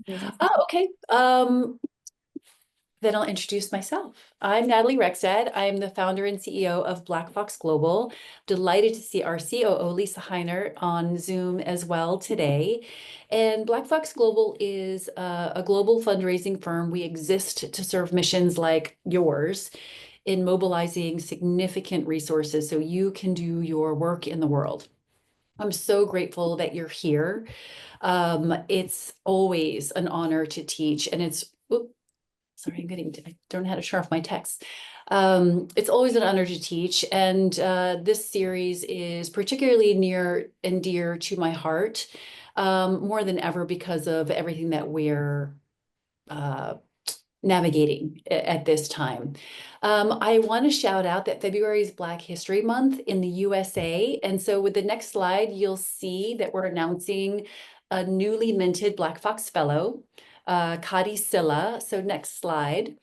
Oh, okay. Then I'll introduce myself. I'm Natalie Rexed. I'm the founder and CEO of Black Fox Global. Delighted to see our COO, Lisa Heiner, on Zoom as well today. And Black Fox Global is a global fundraising firm. We exist to serve missions like yours in mobilizing significant resources so you can do your work in the world. I'm so grateful that you're here. It's always an honor to teach, and sorry, I don't know how to share off my text. It's always an honor to teach, and this series is particularly near and dear to my heart, more than ever because of everything that we're uh, navigating at this time. I want to shout out that February is Black History Month in the USA. And so with the next slide, you'll see that we're announcing a newly minted Black Fox Fellow, Kadi Silla. So next slide.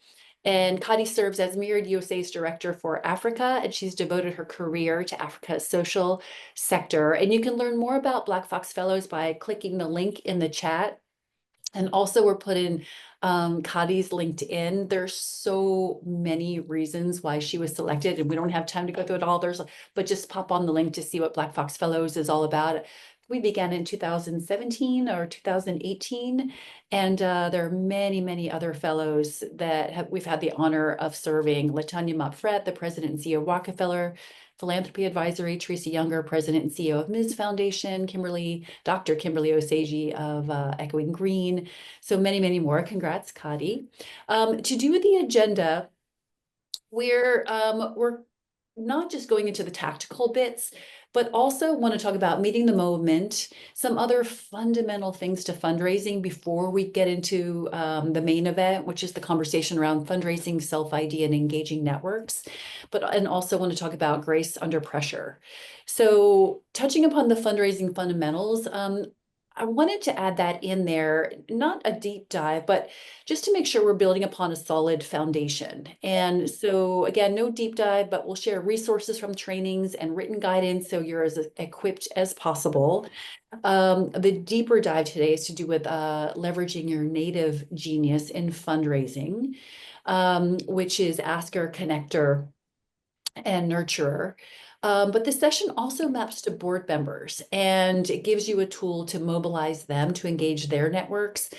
And Kadi serves as Myriad USA's director for Africa, and she's devoted her career to Africa's social sector. And you can learn more about Black Fox Fellows by clicking the link in the chat. And also we're putting Kadi's LinkedIn. There's so many reasons why she was selected, and we don't have time to go through it all. But just pop on the link to see what Black Fox Fellows is all about. We began in 2017 or 2018, and there are many, many other fellows that we've had the honor of serving. Latanya Mopfret, the president and CEO of Rockefeller Philanthropy Advisory, Teresa Younger, president and CEO of Ms. Foundation, Dr. Kimberly Osage of Echoing Green, so many, many more. Congrats, Kadi. To do with the agenda, we're not just going into the tactical bits, but also want to talk about meeting the moment, some other fundamental things to fundraising before we get into the main event, which is the conversation around fundraising, self-ID, and engaging networks. And also want to talk about grace under pressure. So touching upon the fundraising fundamentals, I wanted to add that in there, not a deep dive, but just to make sure we're building upon a solid foundation. And so again, no deep dive, but we'll share resources from trainings and written guidance so you're as equipped as possible. The deeper dive today is to do with leveraging your native genius in fundraising, which is Asker, Connector, and Nurturer. But the session also maps to board members, and it gives you a tool to mobilize them to engage their networks,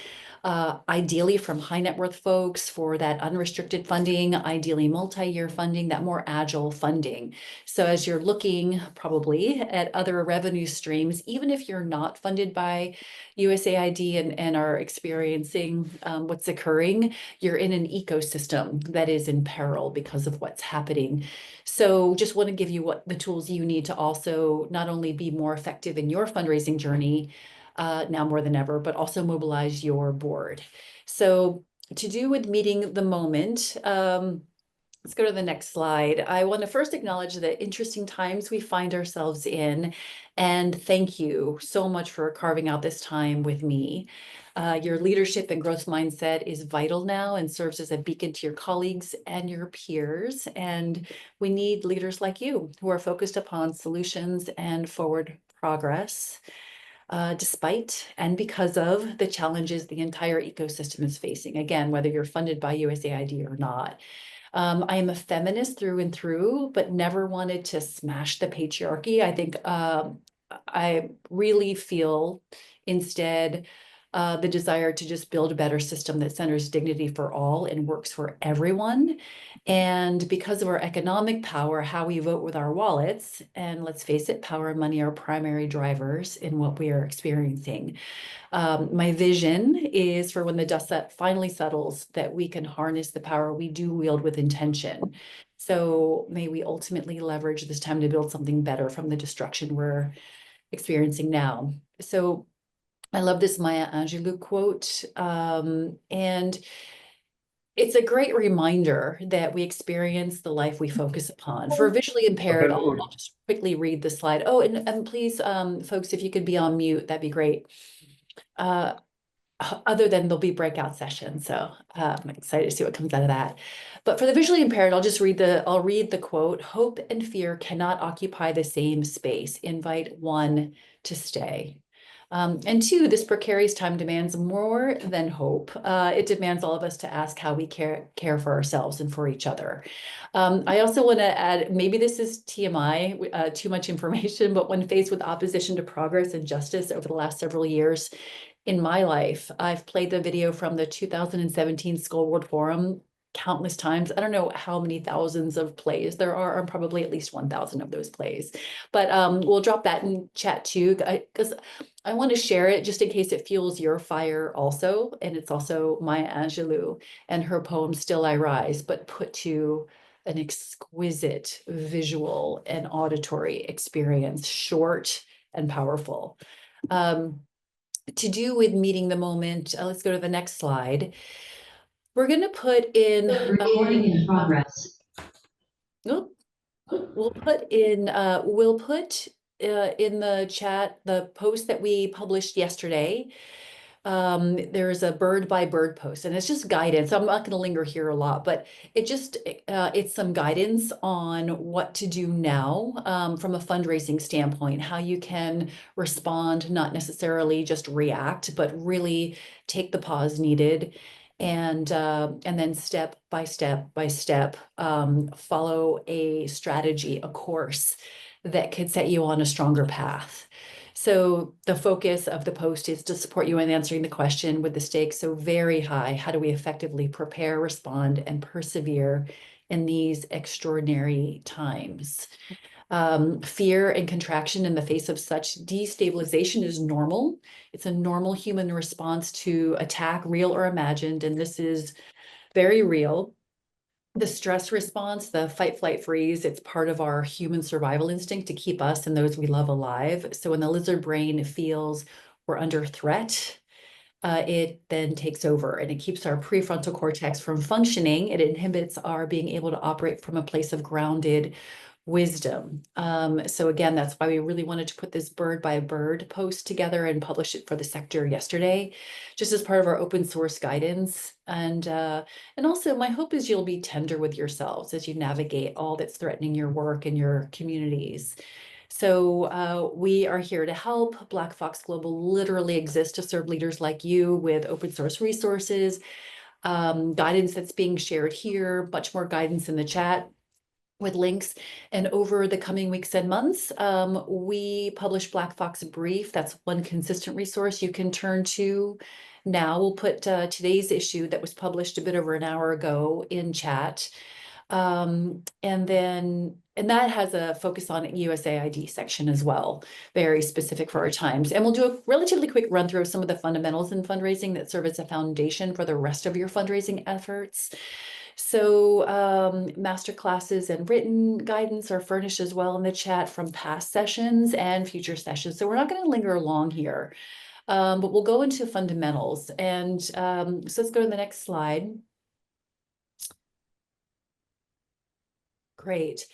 ideally from high net worth folks for that unrestricted funding, ideally multi-year funding, that more agile funding. So as you're looking probably at other revenue streams, even if you're not funded by USAID and are experiencing what's occurring, you're in an ecosystem that is in peril because of what's happening. So just want to give you what the tools you need to also not only be more effective in your fundraising journey now more than ever, but also mobilize your board. So to do with meeting the moment, let's go to the next slide. I want to first acknowledge the interesting times we find ourselves in, and thank you so much for carving out this time with me. Your leadership and growth mindset is vital now and serves as a beacon to your colleagues and your peers. And we need leaders like you who are focused upon solutions and forward progress, despite and because of the challenges the entire ecosystem is facing. Again, whether you're funded by USAID or not. I am a feminist through and through, but never wanted to smash the patriarchy. I think I really feel instead the desire to just build a better system that centers dignity for all and works for everyone. And because of our economic power, how we vote with our wallets, and let's face it, power and money are primary drivers in what we are experiencing. My vision is for when the dust finally settles, that we can harness the power we do wield with intention. So may we ultimately leverage this time to build something better from the destruction we're experiencing now. So I love this Maya Angelou quote. And it's a great reminder that we experience the life we focus upon. For visually impaired, I'll just quickly read the slide. Oh, and please, folks, if you could be on mute, that'd be great. Other than there'll be breakout sessions. So I'm excited to see what comes out of that. But for the visually impaired, I'll read the quote. Hope and fear cannot occupy the same space. Invite one to stay. And two, this precarious time demands more than hope. It demands all of us to ask how we care for ourselves and for each other. I also want to add, maybe this is TMI, too much information, but when faced with opposition to progress and justice over the last several years in my life, I've played the video from the 2017 Skull World Forum countless times. I don't know how many thousands of plays there are, probably at least 1,000 of those plays. But we'll drop that in chat too, because I want to share it just in case it fuels your fire also. And it's also Maya Angelou and her poem, Still I Rise, but put to an exquisite visual and auditory experience, short and powerful. To do with meeting the moment, let's go to the next slide. We're going to put in recording in progress. Nope. We'll put in the chat the post that we published yesterday. There's a bird by bird post, and it's just guidance. I'm not going to linger here a lot, but it's some guidance on what to do now from a fundraising standpoint, how you can respond, not necessarily just react, but really take the pause needed. And then step by step by step, follow a strategy, a course that could set you on a stronger path. So the focus of the post is to support you in answering the question with the stakes so very high. How do we effectively prepare, respond, and persevere in these extraordinary times? Fear and contraction in the face of such destabilization is normal. It's a normal human response to attack, real or imagined, and this is very real. The stress response, the fight, flight, freeze, it's part of our human survival instinct to keep us and those we love alive. So when the lizard brain feels we're under threat, it then takes over and it keeps our prefrontal cortex from functioning. It inhibits our being able to operate from a place of grounded wisdom. So again, that's why we really wanted to put this bird by bird post together and publish it for the sector yesterday, just as part of our open source guidance. And also my hope is you'll be tender with yourselves as you navigate all that's threatening your work and your communities. So we are here to help. Black Fox Global literally exists to serve leaders like you with open source resources, guidance that's being shared here, much more guidance in the chat with links. And over the coming weeks and months, we publish Black Fox Brief. That's one consistent resource you can turn to. Now we'll put today's issue that was published a bit over an hour ago in chat. And that has a focus on USAID section as well, very specific for our times. And we'll do a relatively quick run through of some of the fundamentals in fundraising that serve as a foundation for the rest of your fundraising efforts. So master classes and written guidance are furnished as well in the chat from past sessions and future sessions. So we're not going to linger long here, but we'll go into fundamentals. And so let's go to the next slide. Great.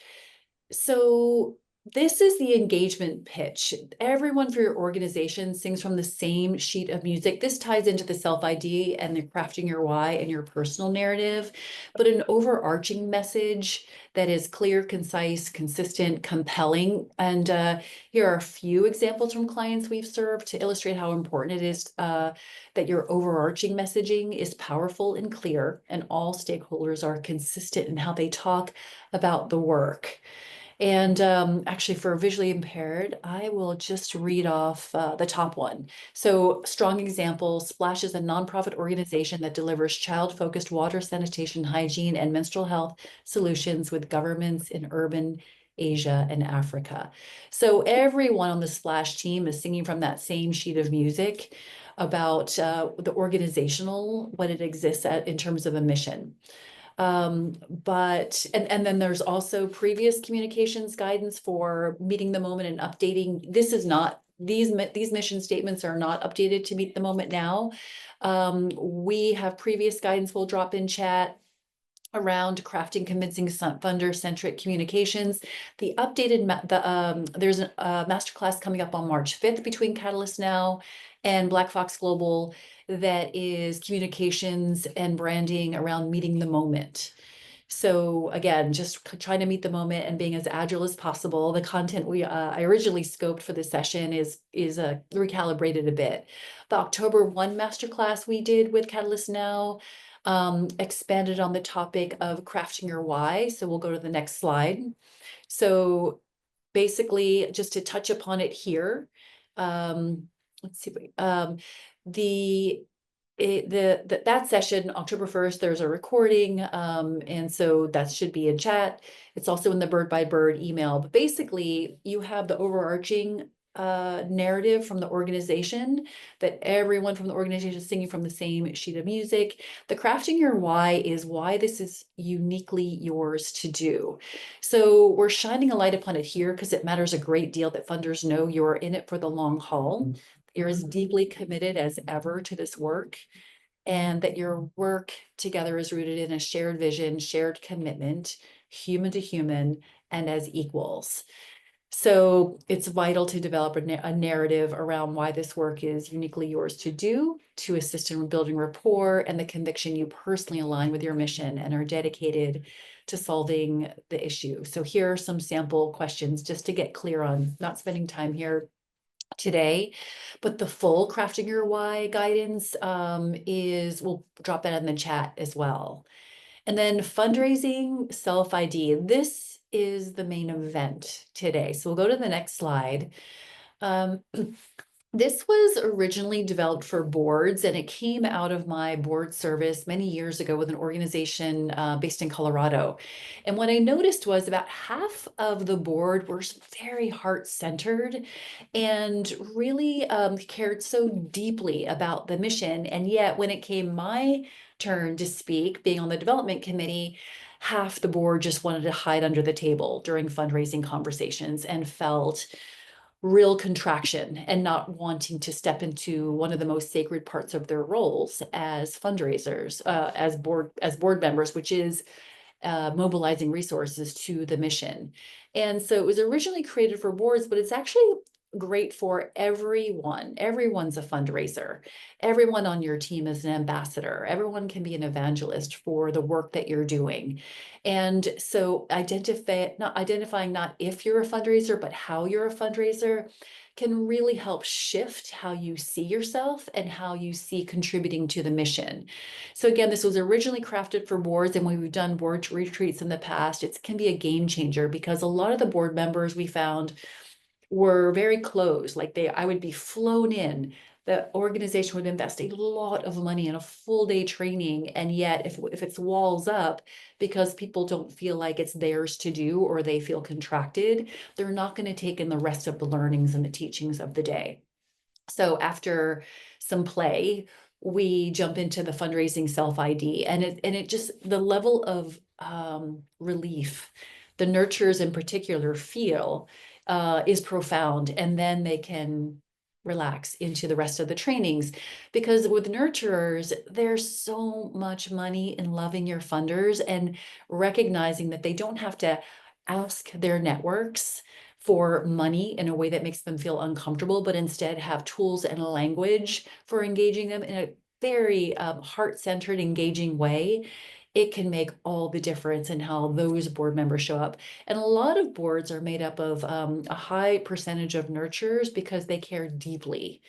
So this is the engagement pitch. Everyone for your organization sings from the same sheet of music. This ties into the self-ID and the crafting your why and your personal narrative, but an overarching message that is clear, concise, consistent, compelling. And here are a few examples from clients we've served to illustrate how important it is that your overarching messaging is powerful and clear, and all stakeholders are consistent in how they talk about the work. And actually, for visually impaired, I will just read off the top one. So strong example, Splash is a nonprofit organization that delivers child-focused water, sanitation, hygiene, and menstrual health solutions with governments in urban Asia and Africa. So everyone on the Splash team is singing from that same sheet of music about the organizational, what it exists at in terms of a mission. And then there's also previous communications guidance for meeting the moment and updating. This is not, these mission statements are not updated to meet the moment now. We have previous guidance we'll drop in chat around crafting convincing funder-centric communications. The updated, there's a masterclass coming up on March 5th between Catalyst Now and Black Fox Global that is communications and branding around meeting the moment. So again, just trying to meet the moment and being as agile as possible. The content I originally scoped for this session is recalibrated a bit. The October 1 masterclass we did with Catalyst Now expanded on the topic of crafting your why. So we'll go to the next slide. So basically, just to touch upon it here, let's see, the that session, October 1st, there's a recording, and so that should be in chat. It's also in the Bird by Bird email, but basically you have the overarching narrative from the organization that everyone from the organization is singing from the same sheet of music. The crafting your why is why this is uniquely yours to do. So we're shining a light upon it here because it matters a great deal that funders know you're in it for the long haul. You're as deeply committed as ever to this work, and that your work together is rooted in a shared vision, shared commitment, human to human, and as equals. So it's vital to develop a narrative around why this work is uniquely yours to do, to assist in building rapport and the conviction you personally align with your mission and are dedicated to solving the issue. So here are some sample questions just to get clear on, not spending time here today, but the full crafting your why guidance we'll drop that in the chat as well. And then fundraising self ID. This is the main event today. So we'll go to the next slide. This was originally developed for boards, and it came out of my board service many years ago with an organization based in Colorado. And what I noticed was about half of the board were very heart-centered and really cared so deeply about the mission. And yet when it came my turn to speak, being on the development committee, half the board just wanted to hide under the table during fundraising conversations and felt real contraction and not wanting to step into one of the most sacred parts of their roles as fundraisers, as board members, which is mobilizing resources to the mission. And so it was originally created for boards, but it's actually great for everyone. Everyone's a fundraiser. Everyone on your team is an ambassador. Everyone can be an evangelist for the work that you're doing. And so identifying not if you're a fundraiser, but how you're a fundraiser can really help shift how you see yourself and how you see contributing to the mission. So again, this was originally crafted for boards, and when we've done board retreats in the past, it can be a game changer because a lot of the board members we found were very close. Like I would be flown in. The organization would invest a lot of money in a full day training. And yet if it's walls up because people don't feel like it's theirs to do or they feel contracted, they're not going to take in the rest of the learnings and the teachings of the day. So after some play, we jump into the fundraising self ID, and it just the level of relief the nurturers in particular feel is profound, and then they can relax into the rest of the trainings, because with nurturers there's so much money in loving your funders and recognizing that they don't have to ask their networks for money in a way that makes them feel uncomfortable, but instead have tools and language for engaging them in a very heart-centered, engaging way. It can make all the difference in how those board members show up. And a lot of boards are made up of a high percentage of nurturers because they care deeply.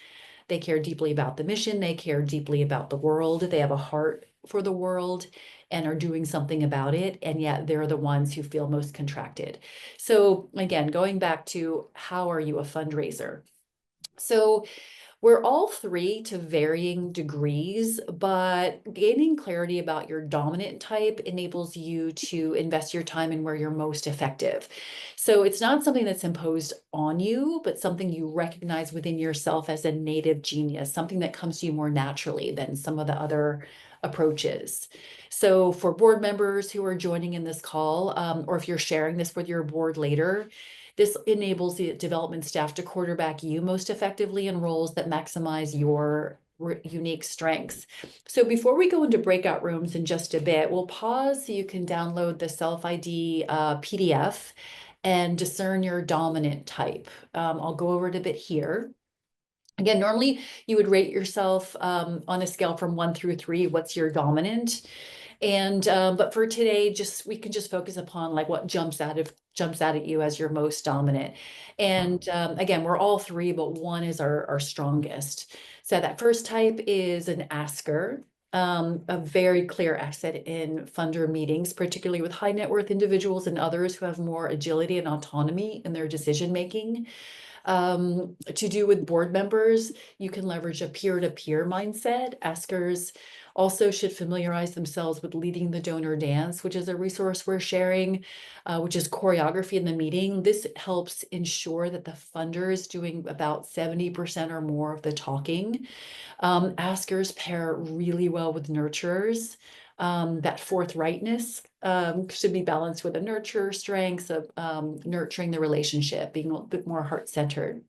They care deeply about the mission. They care deeply about the world. They have a heart for the world and are doing something about it. And yet they're the ones who feel most contracted. So again, going back to how are you a fundraiser? So we're all three to varying degrees, but gaining clarity about your dominant type enables you to invest your time in where you're most effective. So it's not something that's imposed on you, but something you recognize within yourself as a native genius, something that comes to you more naturally than some of the other approaches. So for board members who are joining in this call, or if you're sharing this with your board later, this enables the development staff to quarterback you most effectively in roles that maximize your unique strengths. So before we go into breakout rooms in just a bit, we'll pause so you can download the self-ID PDF and discern your dominant type. I'll go over it a bit here. Again, normally you would rate yourself on a scale from 1 through 3. What's your dominant? And but for today, we can just focus upon like what jumps out at you as your most dominant. And again, we're all three, but one is our strongest. So that first type is an asker. A very clear asset in funder meetings, particularly with high net worth individuals and others who have more agility and autonomy in their decision making. To do with board members, you can leverage a peer-to-peer mindset. Askers also should familiarize themselves with leading the donor dance, which is a resource we're sharing, which is choreography in the meeting. This helps ensure that the funder is doing about 70% or more of the talking. Askers pair really well with nurturers. That forthrightness should be balanced with a nurturer strengths of nurturing the relationship, being a bit more heart-centered.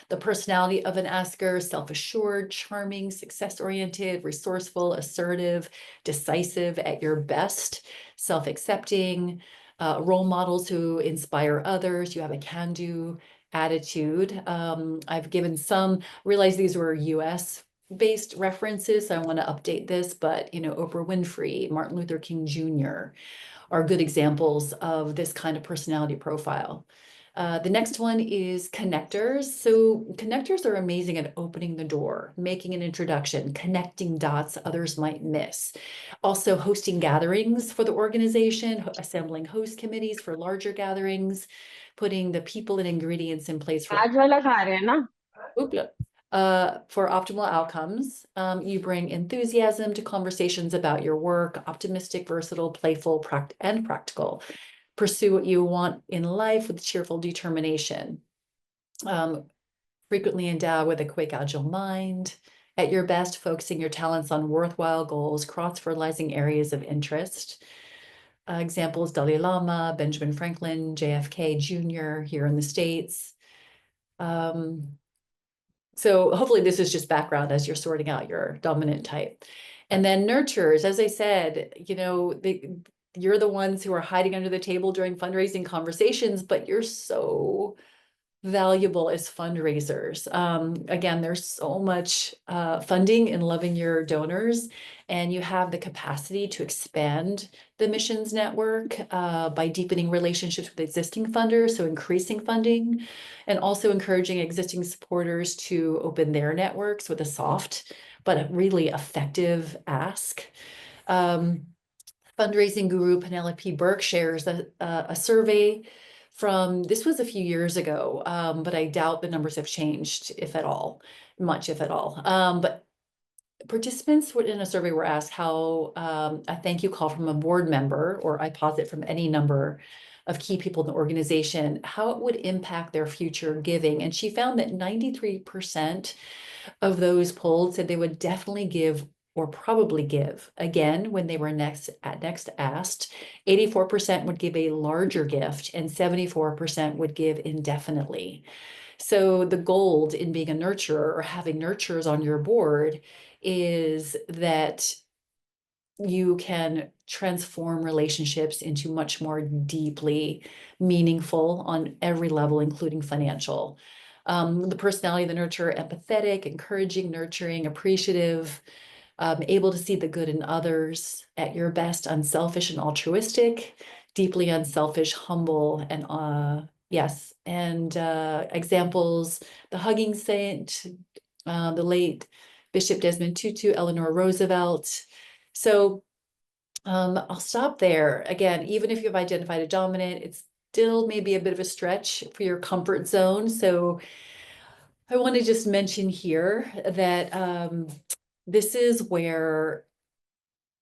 The personality of an asker: self-assured, charming, success-oriented, resourceful, assertive, decisive at your best, self-accepting, role models who inspire others. You have a can-do attitude. I've given some, realize these were US based references, so I want to update this, but Oprah Winfrey, Martin Luther King Jr. are good examples of this kind of personality profile. The next one is connectors. So connectors are amazing at opening the door, making an introduction, connecting dots others might miss. Also hosting gatherings for the organization, assembling host committees for larger gatherings, putting the people and ingredients in place आज वाला खा रहे हैं ना for optimal outcomes. You bring enthusiasm to conversations about your work, optimistic, versatile, playful, and practical. Pursue what you want in life with cheerful determination. Frequently endowed with a quick, agile mind. At your best, focusing your talents on worthwhile goals, cross-fertilizing areas of interest. Examples: Dalai Lama, Benjamin Franklin, JFK Jr. here in the States. So hopefully this is just background as you're sorting out your dominant type. And then nurturers, as I said, you're the ones who are hiding under the table during fundraising conversations, but you're so valuable as fundraisers. Again, there's so much funding in loving your donors, and you have the capacity to expand the missions network by deepening relationships with existing funders, so increasing funding, and also encouraging existing supporters to open their networks with a soft but really effective ask. Fundraising guru Penelope Burke shares a survey from, this was a few years ago, but I doubt the numbers have changed, if at all, much, if at all. But participants in a survey were asked how a thank you call from a board member, or I posit from any number of key people in the organization, how it would impact their future giving. And she found that 93% of those polled said they would definitely give or probably give again when they were next asked. 84% would give a larger gift, and 74% would give indefinitely. So the gold in being a nurturer or having nurturers on your board is that you can transform relationships into much more deeply meaningful on every level, including financial. The personality of the nurturer: empathetic, encouraging, nurturing, appreciative, able to see the good in others. At your best, unselfish and altruistic, deeply unselfish, humble, and yes. And examples: the hugging saint, the late Bishop Desmond Tutu, Eleanor Roosevelt. So I'll stop there. Again, even if you've identified a dominant, it's still maybe a bit of a stretch for your comfort zone. So I want to just mention here that this is where,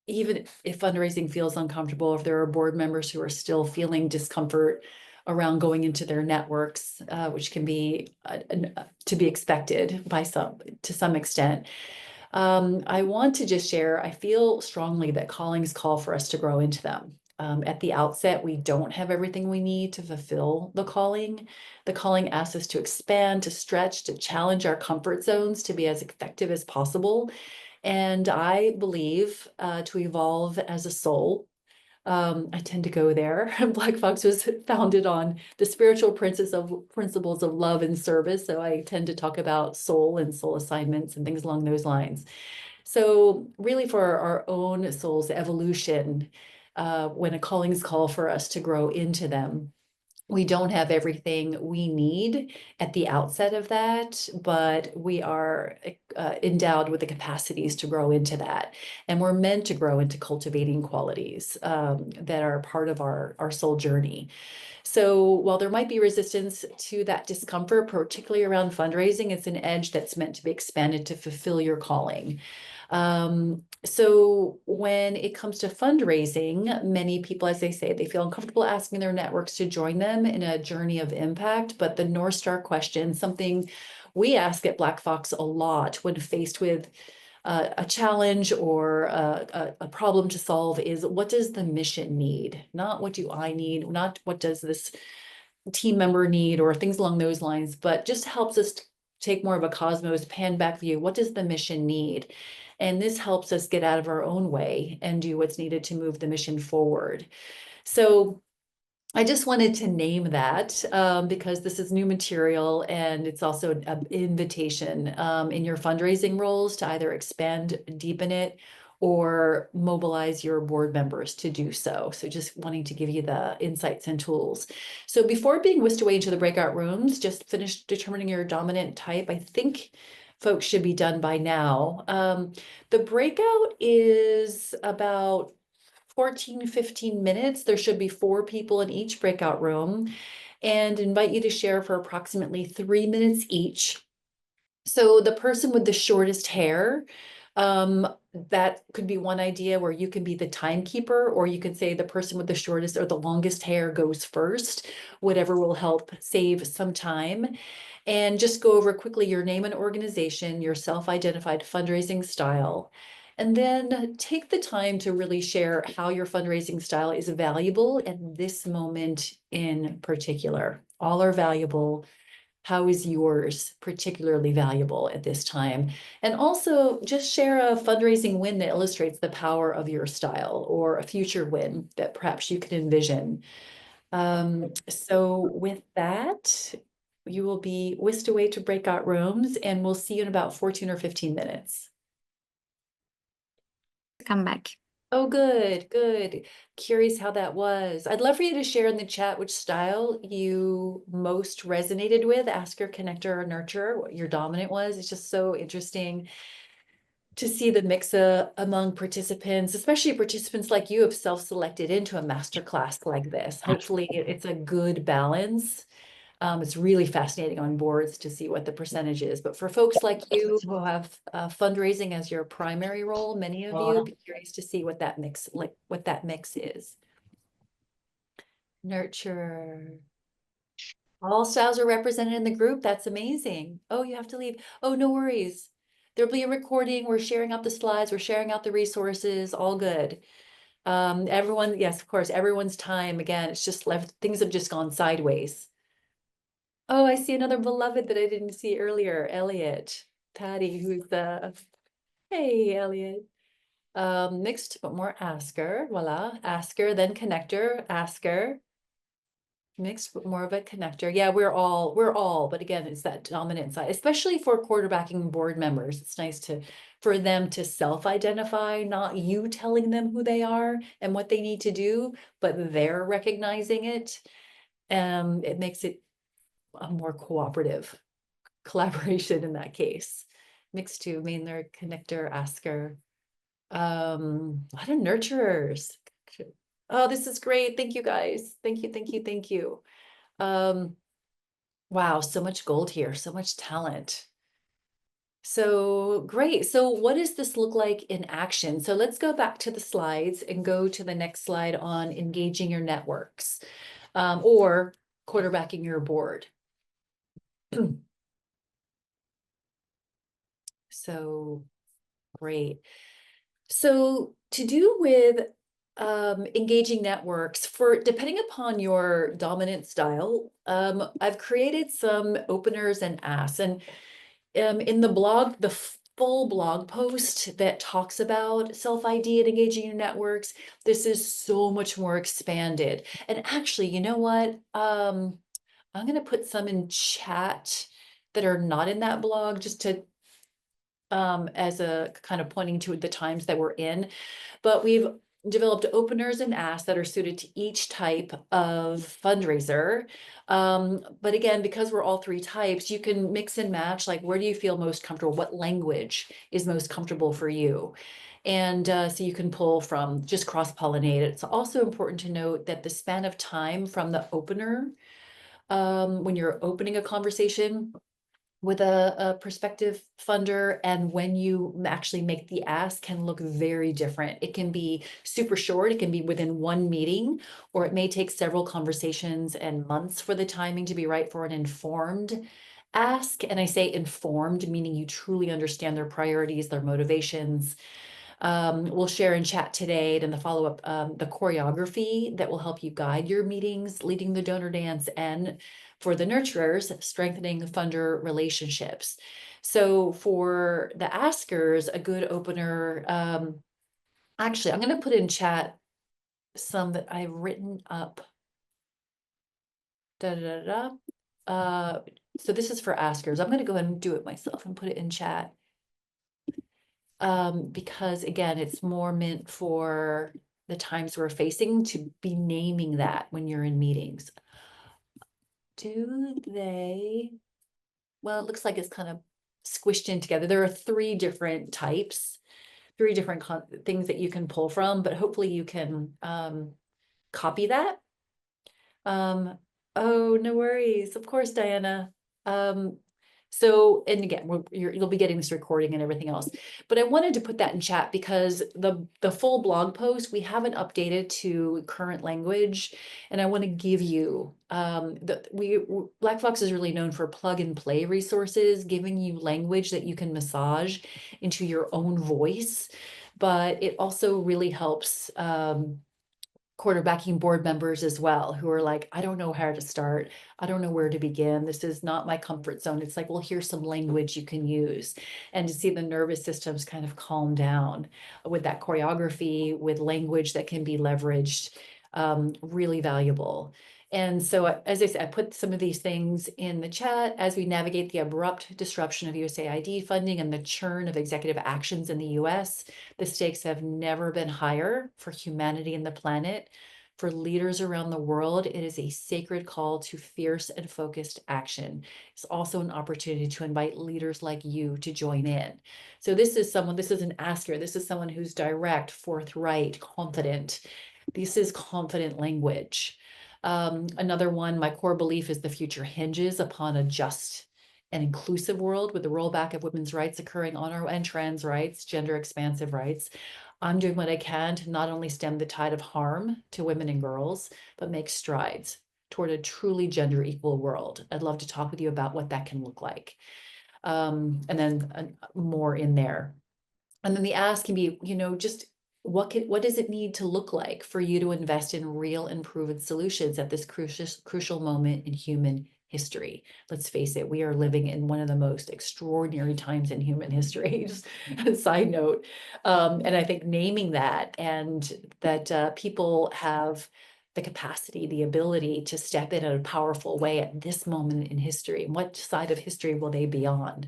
even if fundraising feels uncomfortable, if there are board members who are still feeling discomfort around going into their networks, which can be to be expected to some extent. I want to just share, I feel strongly that callings call for us to grow into them. At the outset, we don't have everything we need to fulfill the calling. The calling asks us to expand, to stretch, to challenge our comfort zones, to be as effective as possible. And I believe to evolve as a soul. I tend to go there. Black Fox was founded on the spiritual principles of love and service. So I tend to talk about soul and soul assignments and things along those lines. So really for our own soul's evolution, when a callings call for us to grow into them, we don't have everything we need at the outset of that, but we are endowed with the capacities to grow into that. And we're meant to grow into cultivating qualities that are part of our soul journey. So while there might be resistance to that discomfort, particularly around fundraising, it's an edge that's meant to be expanded to fulfill your calling. So when it comes to fundraising, many people, as they say, they feel uncomfortable asking their networks to join them in a journey of impact. But the North Star question, something we ask at Black Fox a lot when faced with a challenge or a problem to solve, is what does the mission need? Not what do I need, not what does this team member need or things along those lines, but just helps us take more of a cosmos pan back view. What does the mission need? And this helps us get out of our own way and do what's needed to move the mission forward. So I just wanted to name that because this is new material, and it's also an invitation in your fundraising roles to either expand, deepen it, or mobilize your board members to do so. So just wanting to give you the insights and tools. So before being whisked away into the breakout rooms, just finish determining your dominant type. I think folks should be done by now. The breakout is about 14, 15 minutes. There should be 4 people in each breakout room, and invite you to share for approximately 3 minutes each. So the person with the shortest hair, that could be one idea where you can be the timekeeper, or you can say the person with the shortest or the longest hair goes first, whatever will help save some time. And just go over quickly your name and organization, your self-identified fundraising style, and then take the time to really share how your fundraising style is valuable at this moment in particular. All are valuable. How is yours particularly valuable at this time? And also just share a fundraising win that illustrates the power of your style, or a future win that perhaps you could envision. So with that, you will be whisked away to breakout rooms, and we'll see you in about 14 or 15 minutes. Come back. Oh, good, good. Curious how that was. I'd love for you to share in the chat which style you most resonated with, asker, connector, or nurturer, what your dominant was. It's just so interesting to see the mix among participants, especially participants like you have self-selected into a masterclass like this. Hopefully it's a good balance. It's really fascinating on boards to see what the percentage is. But for folks like you who have fundraising as your primary role, many of you, be curious to see what that mix, is. Nurture. All styles are represented in the group. That's amazing. Oh, you have to leave. Oh, no worries. There'll be a recording. We're sharing out the slides. We're sharing out the resources. All good. Everyone, yes, of course, everyone's time. Again, it's just left. Things have just gone sideways. Oh, I see another beloved that I didn't see earlier, Elliot. Patty, who's the, hey, Elliot. Mixed, but more asker, voila, asker, then connector, asker. Mixed, but more of a connector. Yeah, we're all, but again, it's that dominant side, especially for quarterbacking board members. It's nice for them to self-identify, not you telling them who they are and what they need to do, but they're recognizing it. It makes it a more cooperative collaboration in that case. Mixed two, mainler, connector, asker. A lot of nurturers. Oh, this is great. Thank you guys. Thank you, thank you, thank you. Wow, so much gold here, so much talent. So great. So what does this look like in action? So let's go back to the slides and go to the next slide on engaging your networks, or quarterbacking your board. So great. So to do with engaging networks, for depending upon your dominant style, I've created some openers and asks. And in the blog, the full blog post that talks about self-ID and engaging your networks, this is so much more expanded. And actually, you know what? I'm going to put some in chat that are not in that blog, just to as a kind of pointing to the times that we're in. But we've developed openers and asks that are suited to each type of fundraiser. But again, because we're all three types, you can mix and match, like where do you feel most comfortable? What language is most comfortable for you? And so you can pull from, just cross-pollinate. It's also important to note that the span of time from the opener, when you're opening a conversation with a prospective funder, and when you actually make the ask, can look very different. It can be super short, it can be within one meeting, or it may take several conversations and months for the timing to be right for an informed ask. And I say informed, meaning you truly understand their priorities, their motivations. We'll share in chat today and in the follow-up, the choreography that will help you guide your meetings, leading the donor dance, and for the nurturers, strengthening funder relationships. So for the askers, a good opener, actually, I'm going to put in chat some that I've written up. Da, da, da, da. So this is for askers. I'm going to go ahead and do it myself and put it in chat. Because again, it's more meant for the times we're facing, to be naming that when you're in meetings. Do they? Well, it looks like it's kind of squished in together. There are three different types, three different things that you can pull from, but hopefully you can copy that. Oh, no worries. Of course, Diana. So, and again, you'll be getting this recording and everything else, but I wanted to put that in chat because the full blog post, we haven't updated to current language, and I want to give you, Black Fox is really known for plug and play resources, giving you language that you can massage into your own voice, but it also really helps, quarterbacking board members as well, who are like, I don't know how to start. I don't know where to begin. This is not my comfort zone. It's like, well, here's some language you can use. And to see the nervous systems kind of calm down with that choreography, with language that can be leveraged, really valuable. And so, as I said, I put some of these things in the chat as we navigate the abrupt disruption of USAID funding and the churn of executive actions in the US. The stakes have never been higher for humanity and the planet. For leaders around the world, it is a sacred call to fierce and focused action. It's also an opportunity to invite leaders like you to join in. So this is an asker. This is someone who's direct, forthright, confident. This is confident language. Another one, my core belief is the future hinges upon a just and inclusive world with the rollback of women's rights occurring on our and trans rights, gender expansive rights. I'm doing what I can to not only stem the tide of harm to women and girls, but make strides toward a truly gender equal world. I'd love to talk with you about what that can look like. And then more in there. And then the ask can be, just what does it need to look like for you to invest in real and proven solutions at this crucial moment in human history? Let's face it, we are living in one of the most extraordinary times in human history. Just a side note. And I think naming that, and that people have the capacity, the ability to step in a powerful way at this moment in history. And what side of history will they be on?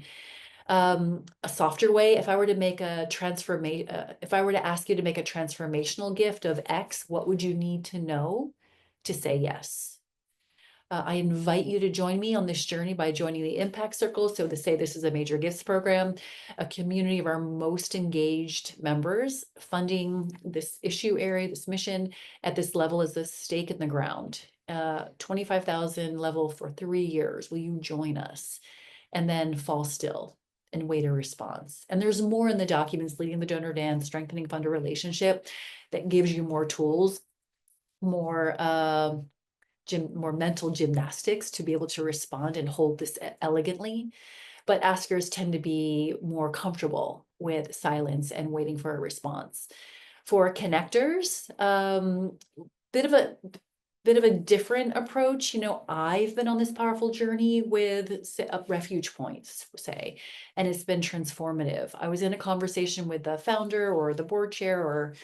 A softer way, if I were to make a if I were to ask you to make a transformational gift of X, what would you need to know to say yes? I invite you to join me on this journey by joining the Impact Circle. So to say this is a major gifts program, a community of our most engaged members, funding this issue area, this mission at this level is a stake in the ground. 25,000 level for 3 years. Will you join us? And then fall still and wait a response. And there's more in the documents, leading the donor dance, strengthening funder relationship, that gives you more tools, more more mental gymnastics to be able to respond and hold this elegantly. But askers tend to be more comfortable with silence and waiting for a response. For connectors, bit of a different approach. I've been on this powerful journey with refuge points, say, and it's been transformative. I was in a conversation with the founder or the board chair or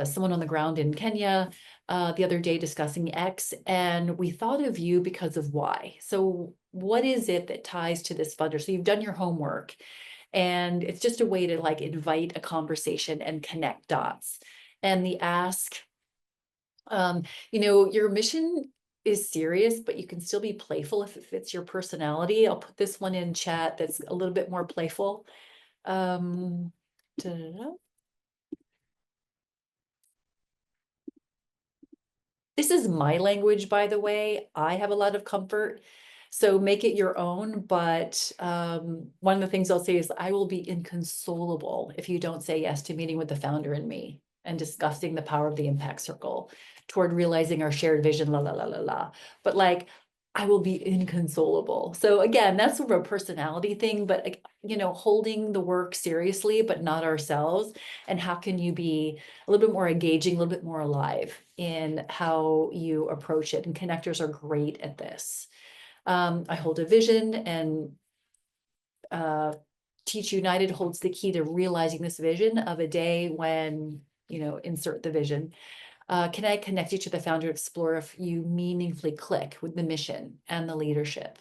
someone on the ground in Kenya the other day discussing X, and we thought of you because of Y. So what is it that ties to this funder? So you've done your homework, And it's just a way to like invite a conversation and connect dots. And the ask, your mission is serious, but you can still be playful if it fits your personality. I'll put this one in chat that's a little bit more playful. Da-da-da. This is my language, by the way. I have a lot of comfort. So make it your own. But one of the things I'll say is I will be inconsolable if you don't say yes to meeting with the founder and me and discussing the power of the impact circle toward realizing our shared vision, la la la la la. But like I will be inconsolable. So again, that's sort of a personality thing, but holding the work seriously, but not ourselves. And how can you be a little bit more engaging, a little bit more alive in how you approach it? And connectors are great at this. I hold a vision, and Teach United holds the key to realizing this vision of a day when, insert the vision. Can I connect you to the founder to explore if you meaningfully click with the mission and the leadership?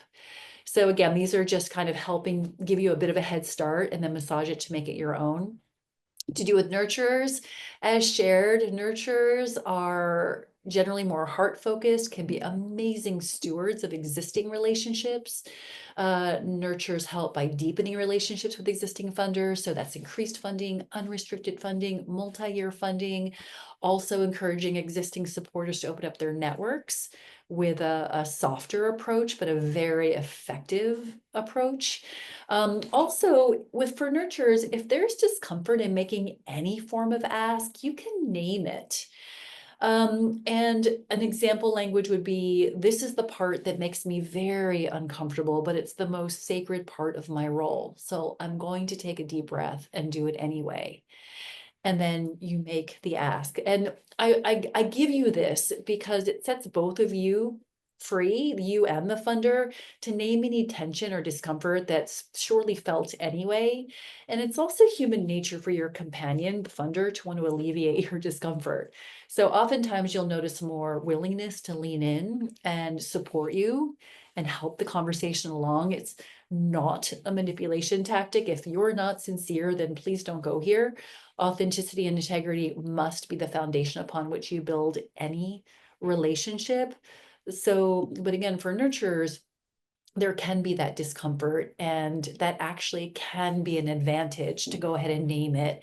So again, these are just kind of helping give you a bit of a head start and then massage it to make it your own. To do with nurturers, as shared, nurturers are generally more heart focused, can be amazing stewards of existing relationships. Nurturers help by deepening relationships with existing funders. So that's increased funding, unrestricted funding, multi-year funding, also encouraging existing supporters to open up their networks with a softer approach, but a very effective approach. Also, for nurturers, if there's discomfort in making any form of ask, you can name it. And an example language would be, this is the part that makes me very uncomfortable, but it's the most sacred part of my role. So I'm going to take a deep breath and do it anyway. And then you make the ask. And I give you this because it sets both of you free, you and the funder, to name any tension or discomfort that's surely felt anyway. And it's also human nature for your companion, the funder, to want to alleviate your discomfort. So oftentimes you'll notice more willingness to lean in and support you and help the conversation along. It's not a manipulation tactic. If you're not sincere, then please don't go here. Authenticity and integrity must be the foundation upon which you build any relationship. So, but again, for nurturers, there can be that discomfort, and that actually can be an advantage to go ahead and name it.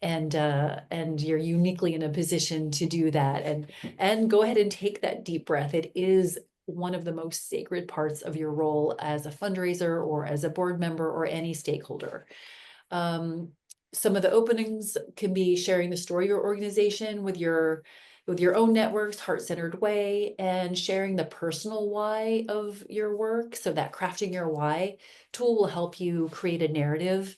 And you're uniquely in a position to do that, and go ahead and take that deep breath. It is one of the most sacred parts of your role as a fundraiser or as a board member or any stakeholder. Some of the openings can be sharing the story of your organization with your own networks, heart-centered way, and sharing the personal why of your work. So that crafting your why tool will help you create a narrative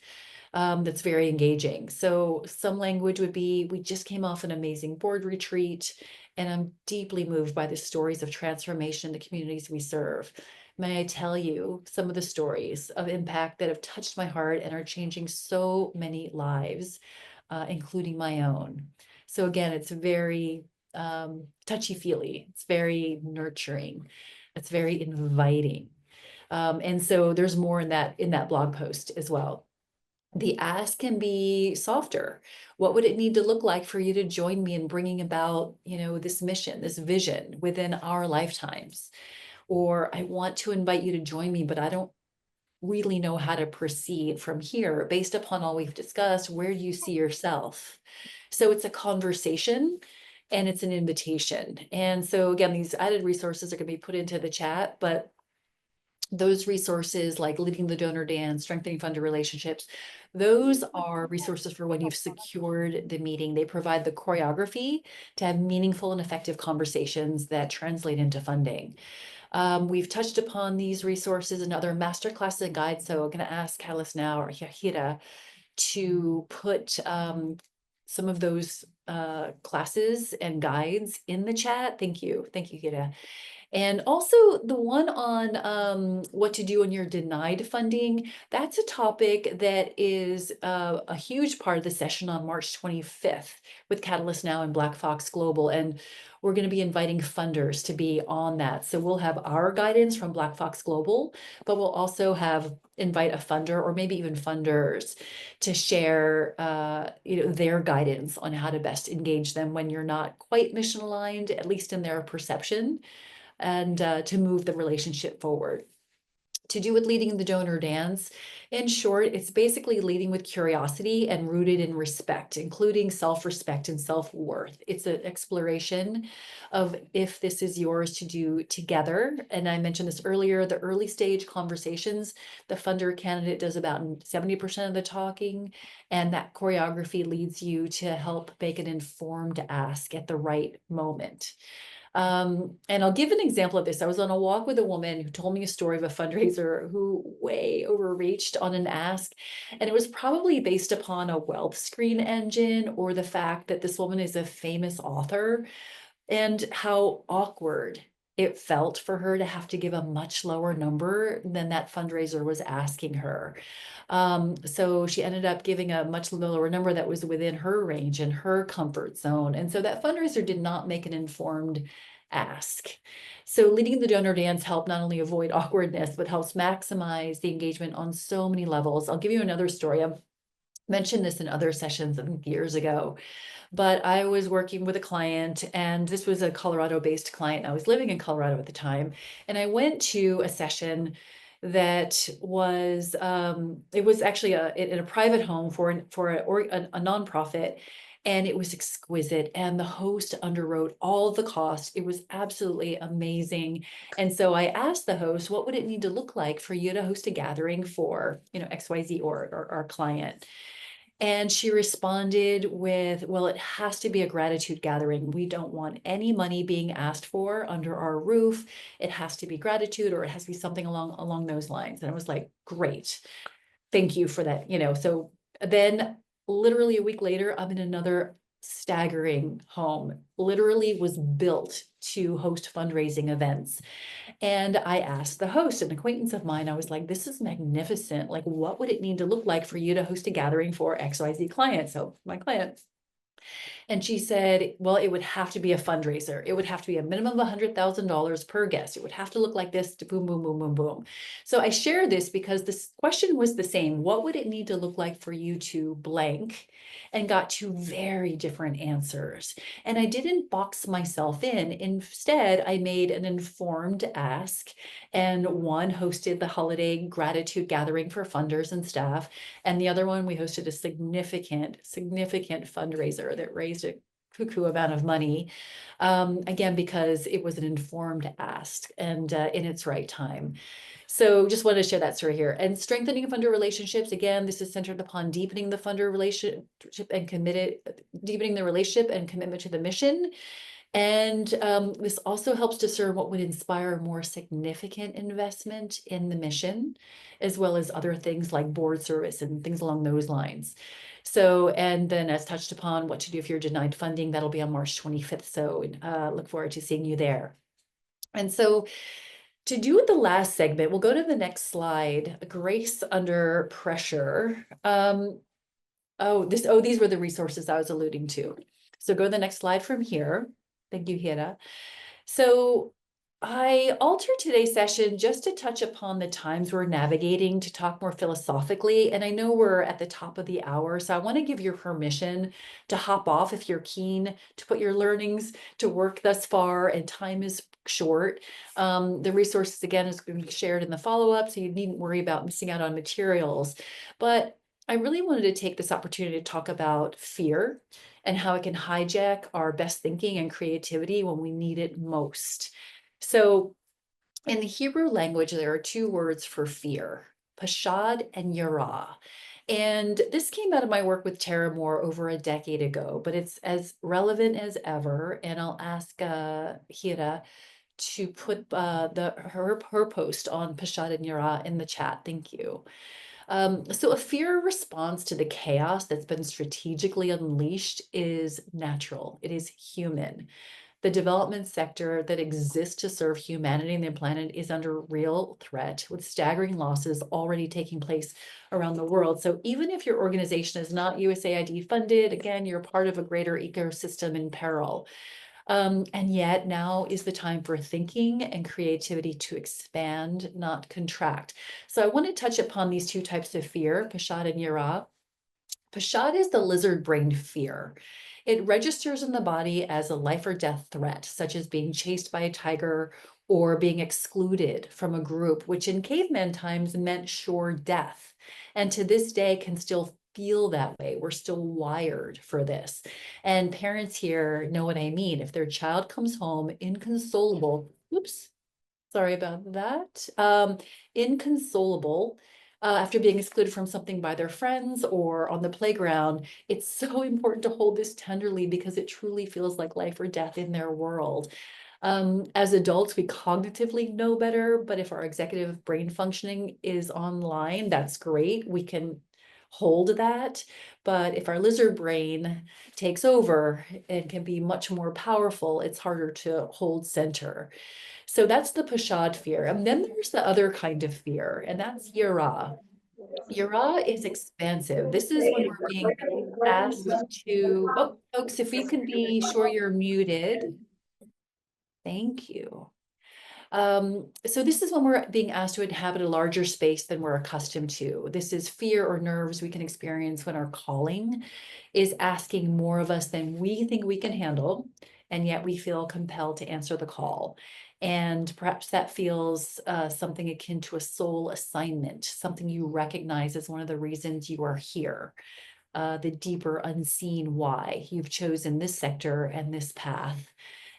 that's very engaging. So some language would be, we just came off an amazing board retreat, and I'm deeply moved by the stories of transformation in the communities we serve. May I tell you some of the stories of impact that have touched my heart and are changing so many lives, including my own. So again, it's very touchy-feely. It's very nurturing. It's very inviting. And so there's more in that blog post as well. The ask can be softer. What would it need to look like for you to join me in bringing about, this mission, this vision within our lifetimes? Or I want to invite you to join me, but I don't really know how to proceed from here based upon all we've discussed. Where do you see yourself? So it's a conversation and it's an invitation. And so again, these added resources are going to be put into the chat, but those resources like leading the donor dance, strengthening funder relationships, those are resources for when you've secured the meeting. They provide the choreography to have meaningful and effective conversations that translate into funding. We've touched upon these resources in other masterclasses and guides. So I'm going to ask Alice now, or Yahira, to put some of those classes and guides in the chat. Thank you. Thank you, Hira. And also the one on what to do when you're denied funding, that's a topic that is a huge part of the session on March 25th with Catalyst Now and Black Fox Global. And we're going to be inviting funders to be on that. So we'll have our guidance from Black Fox Global, but we'll also invite a funder or maybe even funders to share their guidance on how to best engage them when you're not quite mission aligned, at least in their perception, and to move the relationship forward. To do with leading the donor dance, in short, it's basically leading with curiosity and rooted in respect, including self-respect and self-worth. It's an exploration of if this is yours to do together. And I mentioned this earlier, the early stage conversations, the funder candidate does about 70% of the talking, and that choreography leads you to help make an informed ask at the right moment. And I'll give an example of this. I was on a walk with a woman who told me a story of a fundraiser who way overreached on an ask. And it was probably based upon a wealth screen engine or the fact that this woman is a famous author and how awkward it felt for her to have to give a much lower number than that fundraiser was asking her. So she ended up giving a much lower number that was within her range and her comfort zone. And so that fundraiser did not make an informed ask. So leading the donor dance helped not only avoid awkwardness, but helps maximize the engagement on so many levels. I'll give you another story. I've mentioned this in other sessions, I think years ago, but I was working with a client, and this was a Colorado-based client. I was living in Colorado at the time, and I went to a session that was it was actually in a private home for a nonprofit, and it was exquisite. And the host underwrote all of the costs. It was absolutely amazing. And so I asked the host, what would it need to look like for you to host a gathering for, XYZ or our client? And she responded with, well, it has to be a gratitude gathering. We don't want any money being asked for under our roof. It has to be gratitude, or it has to be something along those lines. And I was like, great. Thank you for that. So then literally a week later, I'm in another staggering home, literally was built to host fundraising events. And I asked the host, an acquaintance of mine, I was like, this is magnificent. Like, what would it need to look like for you to host a gathering for XYZ client? So my client. And she said, well, it would have to be a fundraiser. It would have to be a minimum of $100,000 per guest. It would have to look like this, to boom, boom, boom, boom, boom. So I share this because this question was the same. What would it need to look like for you to blank? And got two very different answers. And I didn't box myself in. Instead, I made an informed ask, and one hosted the holiday gratitude gathering for funders and staff. And the other one, we hosted a significant fundraiser that raised a cuckoo amount of money. Again, because it was an informed ask and in its right time. So just wanted to share that story here. And strengthening funder relationships, again, this is centered upon deepening the funder relationship and deepening the relationship and commitment to the mission. And this also helps discern what would inspire more significant investment in the mission, as well as other things like board service and things along those lines. So, and then as touched upon, what to do if you're denied funding, that'll be on March 25th. So look forward to seeing you there. And so to do with the last segment, we'll go to the next slide, grace under pressure. These were the resources I was alluding to. So go to the next slide from here. Thank you, Hira. So I altered today's session just to touch upon the times we're navigating, to talk more philosophically. And I know we're at the top of the hour, so I want to give you permission to hop off if you're keen to put your learnings to work thus far and time is short. The resources, again, is going to be shared in the follow-up, so you needn't worry about missing out on materials. But I really wanted to take this opportunity to talk about fear and how it can hijack our best thinking and creativity when we need it most. So in the Hebrew language, there are two words for fear, pashad and yara. And this came out of my work with Tara Moore over a decade ago, but it's as relevant as ever. And I'll ask Hira to put her post on pashad and yara in the chat. Thank you. So a fear response to the chaos that's been strategically unleashed is natural. It is human. The development sector that exists to serve humanity and the planet is under real threat, with staggering losses already taking place around the world. So even if your organization is not USAID funded, again, you're part of a greater ecosystem in peril. And yet now is the time for thinking and creativity to expand, not contract. So I want to touch upon these two types of fear, Pashad and Yara. Pashad is the lizard-brained fear. It registers in the body as a life or death threat, such as being chased by a tiger or being excluded from a group, which in caveman times meant sure death. And to this day can still feel that way. We're still wired for this. And parents here know what I mean. If their child comes home inconsolable, oops, sorry about that, inconsolable, after being excluded from something by their friends or on the playground, it's so important to hold this tenderly because it truly feels like life or death in their world. As adults, we cognitively know better, but if our executive brain functioning is online, that's great. We can hold that. But if our lizard brain takes over and can be much more powerful, it's harder to hold center. So that's the Pashad fear. And then there's the other kind of fear, and that's Yara. Yara is expansive. This is when we're being asked to, oh, folks, if you can be sure you're muted. Thank you. So this is when we're being asked to inhabit a larger space than we're accustomed to. This is fear or nerves we can experience when our calling is asking more of us than we think we can handle, and yet we feel compelled to answer the call. And perhaps that feels something akin to a soul assignment, something you recognize as one of the reasons you are here, the deeper unseen why you've chosen this sector and this path.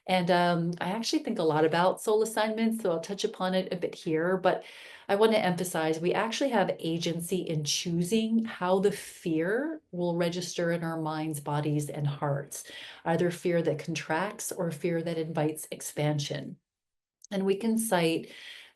And I actually think a lot about soul assignments, so I'll touch upon it a bit here, but I want to emphasize we actually have agency in choosing how the fear will register in our minds, bodies, and hearts, either fear that contracts or fear that invites expansion. And we can cite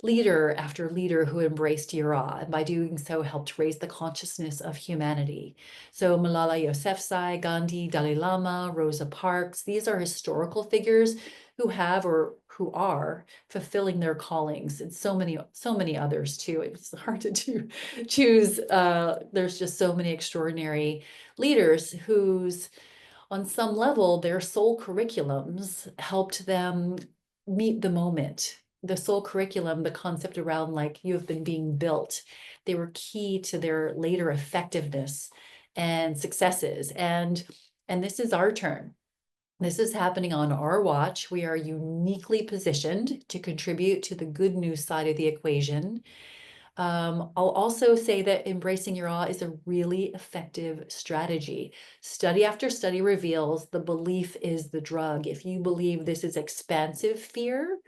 leader after leader who embraced Yara, and by doing so helped raise the consciousness of humanity. So Malala Yousafzai, Gandhi, Dalai Lama, Rosa Parks, these are historical figures who have or who are fulfilling their callings, and so many others too. It's hard to choose. There's just so many extraordinary leaders whose on some level, their soul curriculums helped them meet the moment. The soul curriculum, the concept around like you have been being built, they were key to their later effectiveness and successes. And this is our turn. This is happening on our watch. We are uniquely positioned to contribute to the good news side of the equation. I'll also say that embracing your awe is a really effective strategy. Study after study reveals the belief is the drug. If you believe this is expansive fear,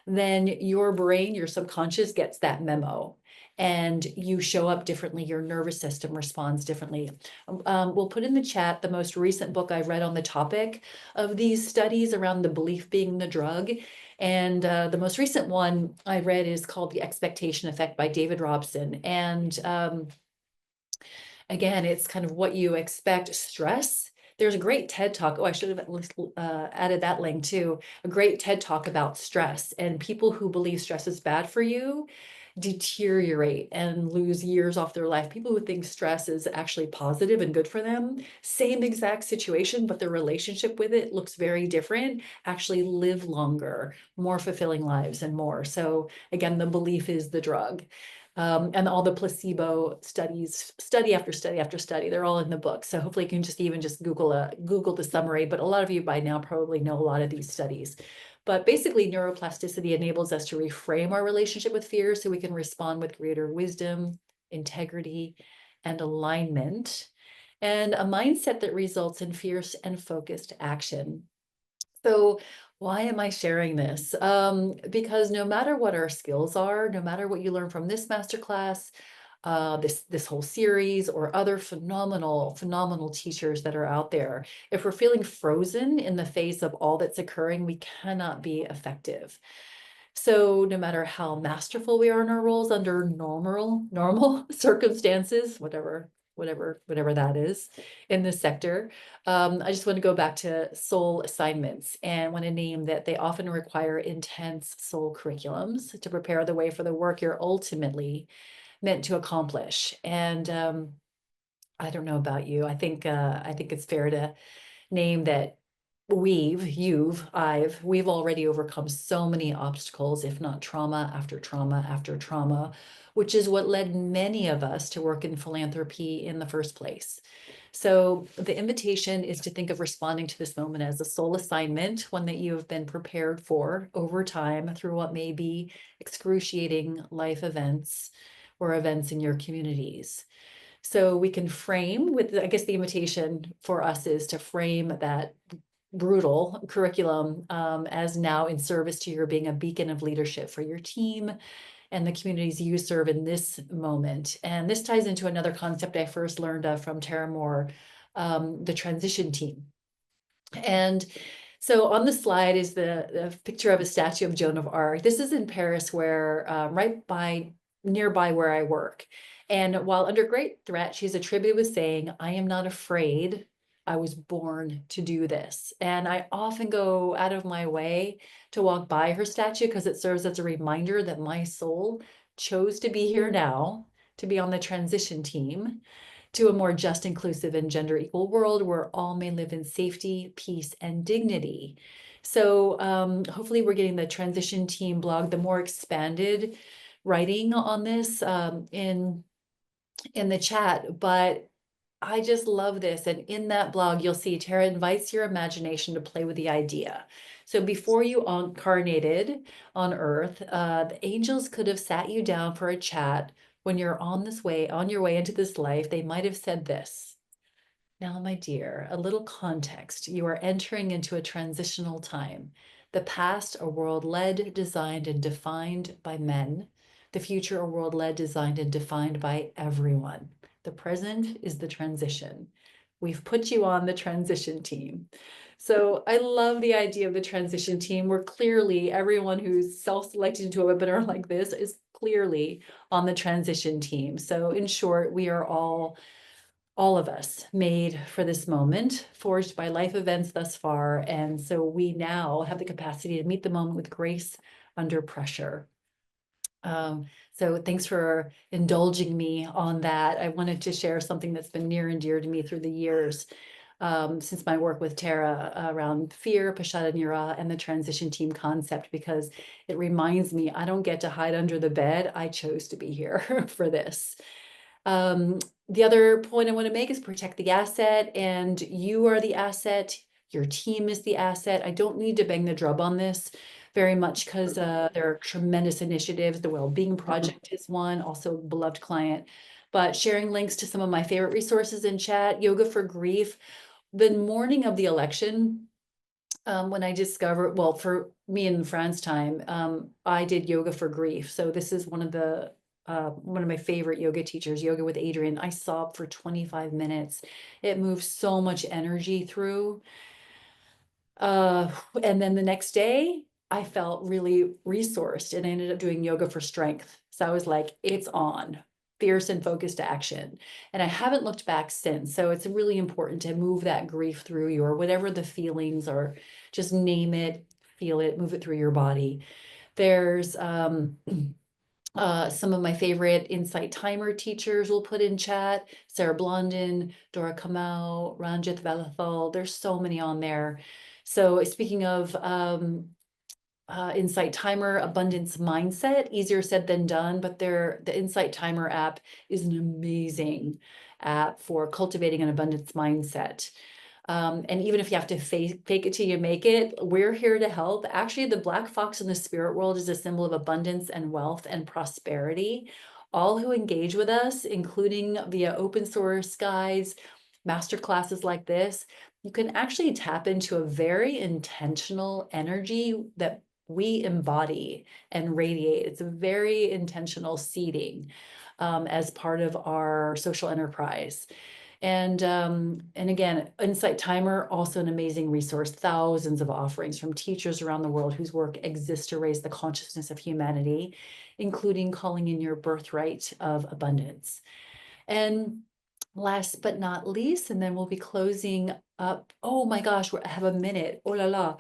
then your brain, your subconscious gets that memo and you show up differently. Your nervous system responds differently. We'll put in the chat the most recent book I read on the topic of these studies around the belief being the drug. And the most recent one I read is called The Expectation Effect by David Robson. And again, it's kind of what you expect. Stress. There's a great TED talk. Oh, I should have added that link too. A great TED talk about stress, and people who believe stress is bad for you deteriorate and lose years off their life. People who think stress is actually positive and good for them, same exact situation, but their relationship with it looks very different, actually live longer, more fulfilling lives and more. So again, the belief is the drug. And all the placebo studies, study after study after study, they're all in the book. So hopefully you can just even just Google the summary, but a lot of you by now probably know a lot of these studies. But basically neuroplasticity enables us to reframe our relationship with fear so we can respond with greater wisdom, integrity, and alignment, and a mindset that results in fierce and focused action. So why am I sharing this? Because no matter what our skills are, no matter what you learn from this masterclass, this whole series or other phenomenal teachers that are out there, if we're feeling frozen in the face of all that's occurring, we cannot be effective. So no matter how masterful we are in our roles under normal circumstances, whatever whatever that is in this sector. I just want to go back to soul assignments and want to name that they often require intense soul curriculums to prepare the way for the work you're ultimately meant to accomplish. And I don't know about you. I think it's fair to name that we've already overcome so many obstacles, if not trauma after trauma after trauma, which is what led many of us to work in philanthropy in the first place. So the invitation is to think of responding to this moment as a soul assignment, one that you have been prepared for over time through what may be excruciating life events or events in your communities. So we can frame with, I guess the invitation for us is to frame that brutal curriculum as now in service to your being a beacon of leadership for your team and the communities you serve in this moment. And this ties into another concept I first learned of from Tara Moore, the transition team. And so on the slide is the picture of a statue of Joan of Arc. This is in Paris, where nearby where I work. And while under great threat, she's attributed with saying, "I am not afraid. I was born to do this." And I often go out of my way to walk by her statue because it serves as a reminder that my soul chose to be here now, to be on the transition team to a more just, inclusive, and gender equal world where all may live in safety, peace, and dignity. So hopefully we're getting the transition team blog, the more expanded writing on this in the chat, but I just love this. And in that blog, you'll see Tara invites your imagination to play with the idea. So before you incarnated on Earth, the angels could have sat you down for a chat when you're on your way into this life. They might have said this: "Now, my dear, a little context. You are entering into a transitional time. The past, a world led, designed, and defined by men. The future, a world led, designed, and defined by everyone. The present is the transition. We've put you on the transition team." So I love the idea of the transition team, where clearly everyone who's self-selected into a webinar like this is clearly on the transition team. So in short, we are all of us made for this moment, forged by life events thus far. And so we now have the capacity to meet the moment with grace under pressure. So thanks for indulging me on that. I wanted to share something that's been near and dear to me through the years, since my work with Tara around fear, Pashada Nira, and the transition team concept, because it reminds me I don't get to hide under the bed. I chose to be here for this. The other point I want to make is protect the asset, and you are the asset. Your team is the asset. I don't need to bang the drum on this very much because there are tremendous initiatives. The Wellbeing Project is one, also beloved client. But sharing links to some of my favorite resources in chat: Yoga for Grief. The morning of the election, when I discovered, well, for me in France time, I did Yoga for Grief. So this is one of my favorite yoga teachers, Yoga with Adriene. I sobbed for 25 minutes. It moves so much energy through. And then the next day, I felt really resourced and I ended up doing Yoga for Strength. So I was like, it's on. Fierce and focused action. And I haven't looked back since. So it's really important to move that grief through you, or whatever the feelings are. Just name it, feel it, move it through your body. There's some of my favorite Insight Timer teachers will put in chat: Sarah Blondin, Dora Kamau, Ranjit Valathal. There's so many on there. So speaking of Insight Timer, Abundance Mindset, easier said than done, but the Insight Timer app is an amazing app for cultivating an abundance mindset. And even if you have to fake it till you make it, we're here to help. Actually, the black fox in the spirit world is a symbol of abundance and wealth and prosperity. All who engage with us, including via open source guides, master classes like this, you can actually tap into a very intentional energy that we embody and radiate. It's a very intentional seeding as part of our social enterprise. And again, Insight Timer, also an amazing resource. Thousands of offerings from teachers around the world whose work exists to raise the consciousness of humanity, including calling in your birthright of abundance. And last but not least, and then we'll be closing up. Oh my gosh, I have a minute. Oh la la.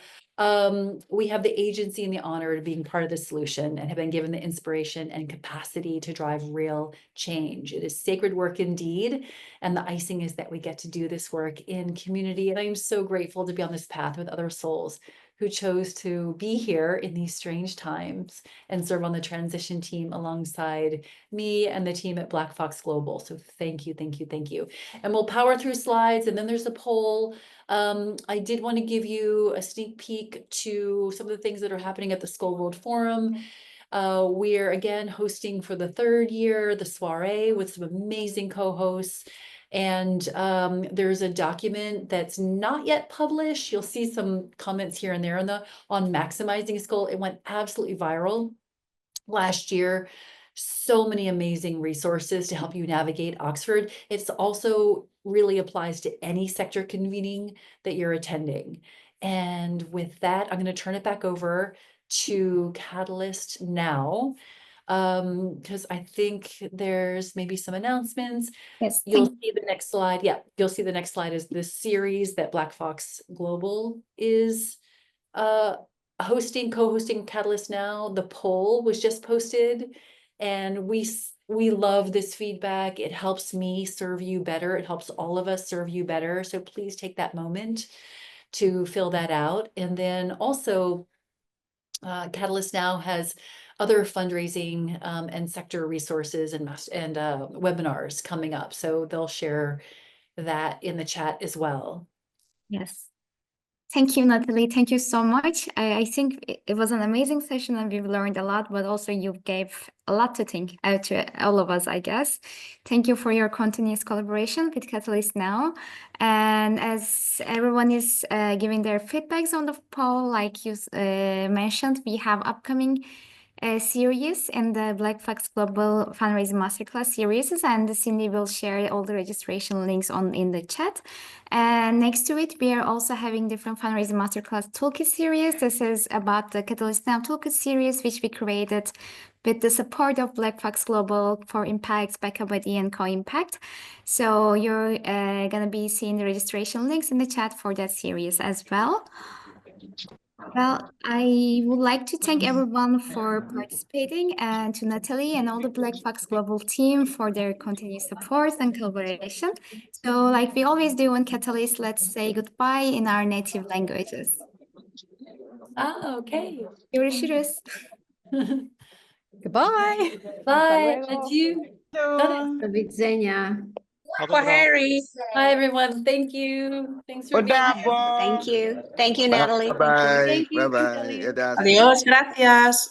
We have the agency and the honor of being part of the solution and have been given the inspiration and capacity to drive real change. It is sacred work indeed. And the icing is that we get to do this work in community. And I'm so grateful to be on this path with other souls who chose to be here in these strange times and serve on the transition team alongside me and the team at Black Fox Global. So thank you, thank you, thank you. And we'll power through slides, and then there's a poll. I did want to give you a sneak peek to some of the things that are happening at the Skull World Forum. We're again hosting for the third year the soiree with some amazing co-hosts. And there's a document that's not yet published. You'll see some comments here and there on maximizing Skull. It went absolutely viral last year. So many amazing resources to help you navigate Oxford. It's also really applies to any sector convening that you're attending. And with that, I'm going to turn it back over to Catalyst now, because I think there's maybe some announcements. Yes, You'll see the next slide. Yeah, you'll see the next slide is the series that Black Fox Global is co-hosting Catalyst now. The poll was just posted, and we love this feedback. It helps me serve you better. It helps all of us serve you better. So please take that moment to fill that out. And then also, Catalyst now has other fundraising and sector resources and webinars coming up. So they'll share that in the chat as well. yes. Thank you, Natalie. Thank you so much. I think it was an amazing session and we've learned a lot, but also you gave a lot to think to all of us, I guess. Thank you for your continuous collaboration with Catalyst Now. And as everyone is giving their feedbacks on the poll, like you mentioned, we have upcoming series in the Black Fox Global Fundraising Masterclass series, and Cindy will share all the registration links in the chat. And next to it, we are also having different fundraising masterclass toolkit series. This is about the Catalyst Now toolkit series, which we created with the support of Black Fox Global for Impact, BackupID, and Co-Impact. So you're gonna be seeing the registration links in the chat for that series as well. Well, I would like to thank everyone for participating, and to Natalie and all the Black Fox Global team for their continued support and collaboration. So like we always do on Catalyst, let's say goodbye in our native languages. Okay. Görüşürüz. Goodbye. Bye. luego. Adieu. Do widzenia. Harry. Hi, everyone. Thank you. Thanks for being here. Thank you. Thank you, Natalie. Bye-bye. Thank you, Bye-bye. Natalie. Adiós, gracias.